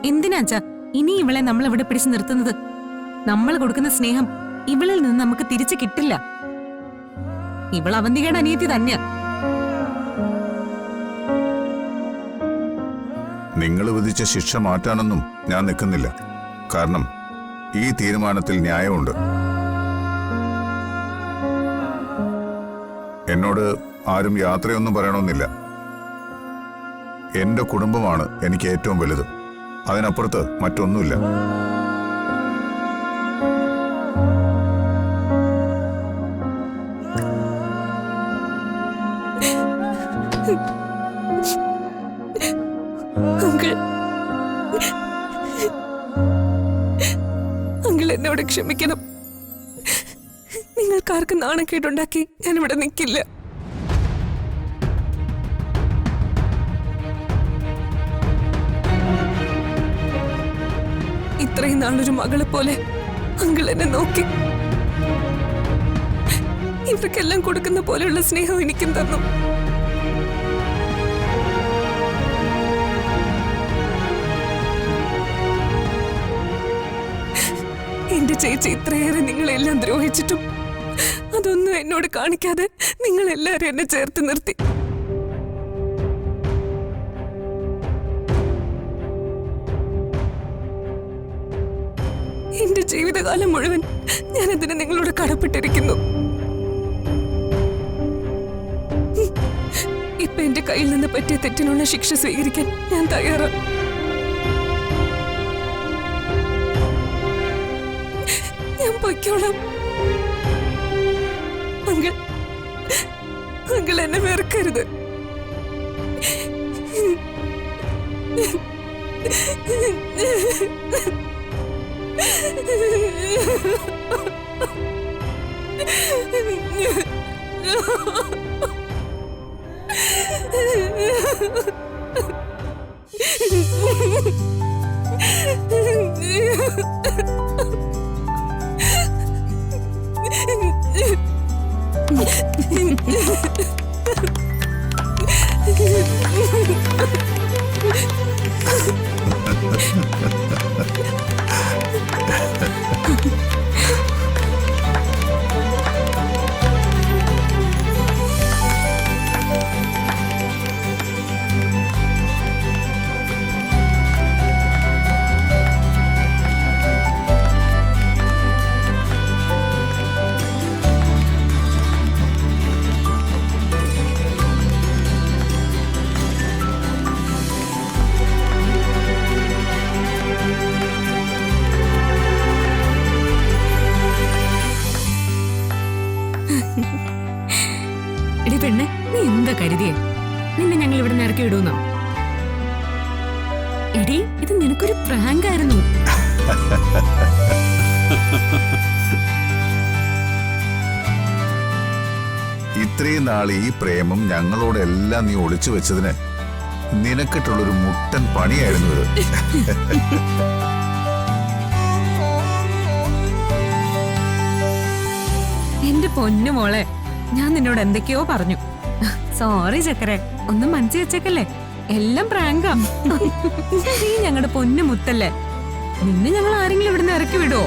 എന്തിനാച്ചാ ഇനി ഇവളെ നമ്മൾ ഇവിടെ പിടിച്ചു നിർത്തുന്നത്? നമ്മൾ കൊടുക്കുന്ന സ്നേഹം ഇവളിൽ നിന്ന് നമുക്ക് തിരിച്ചു കിട്ടില്ല. ഇവൾ അവന്തികയുടെ അനിയത്തി തന്നെയാ. നിങ്ങൾ വിധിച്ച ശിക്ഷ മാറ്റാനൊന്നും ഞാൻ നിൽക്കുന്നില്ല. കാരണം ഈ തീരുമാനത്തിൽ ന്യായമുണ്ട്. എന്നോട് ആരും യാത്രയൊന്നും പറയണമെന്നില്ല. എന്റെ കുടുംബമാണ് എനിക്ക് ഏറ്റവും വലുത്. അതിനപ്പുറത്ത് മറ്റൊന്നുമില്ല. അങ്കിൾ എന്നോട് ക്ഷമിക്കണം. നിങ്ങൾക്കാർക്കും നാണക്കേടുണ്ടാക്കി ഞാനിവിടെ നിൽക്കില്ല. ഇത്രയും നാളൊരു മകളെ പോലെ അങ്കിൾ എന്നെ നോക്കി. ഇവർക്കെല്ലാം കൊടുക്കുന്ന പോലെയുള്ള സ്നേഹം എനിക്കും തന്നു. എന്റെ ചേച്ചി ഇത്രയേറെ നിങ്ങളെല്ലാം ദ്രോഹിച്ചിട്ടും അതൊന്നും എന്നോട് കാണിക്കാതെ നിങ്ങളെല്ലാരും എന്നെ ചേർത്ത് നിർത്തി. എന്റെ ജീവിതകാലം മുഴുവൻ ഞാനതിന് നിങ്ങളോട് കടപ്പെട്ടിരിക്കുന്നു. ഇപ്പൊ എന്റെ കയ്യിൽ നിന്ന് പറ്റിയ തെറ്റിനുള്ള ശിക്ഷ സ്വീകരിക്കാൻ ഞാൻ തയ്യാറാണ്. ഞാൻ പൊയ്ക്കോളാം. അങ്കിൾ എന്നെ വെറുക്കരുത്. എടി പെണ്ണെ, നീ എന്താ കരുതിയേ? നിന്നെ ഞങ്ങൾ ഇവിടെ ഇറക്കി വിടുന്നോ? എടി, ഇത് നിനക്കൊരു പ്രാങ്ക് ആയിരുന്നു. ഇത്രയും നാൾ ഈ പ്രേമം ഞങ്ങളോടെല്ലാം നീ ഒളിച്ചു വെച്ചതിന് നിനക്കിട്ടുള്ളൊരു മുട്ടൻ പണിയായിരുന്നു ഇത്. എന്റെ പൊന്നു മോളെ, ഞാൻ നിന്നോട് എന്തൊക്കെയോ പറഞ്ഞു. സോറി ചക്കരെ, ഒന്നും മനസ്സിൽ വെച്ചേക്കല്ലേ. എല്ലാം പ്രാങ്കാ. നീ ഞങ്ങളുടെ പൊന്നു മുത്തല്ലേ. നിന്നെ ഞങ്ങൾ ആരെങ്കിലും ഇവിടുന്ന് ഇറക്കി വിടുവോ?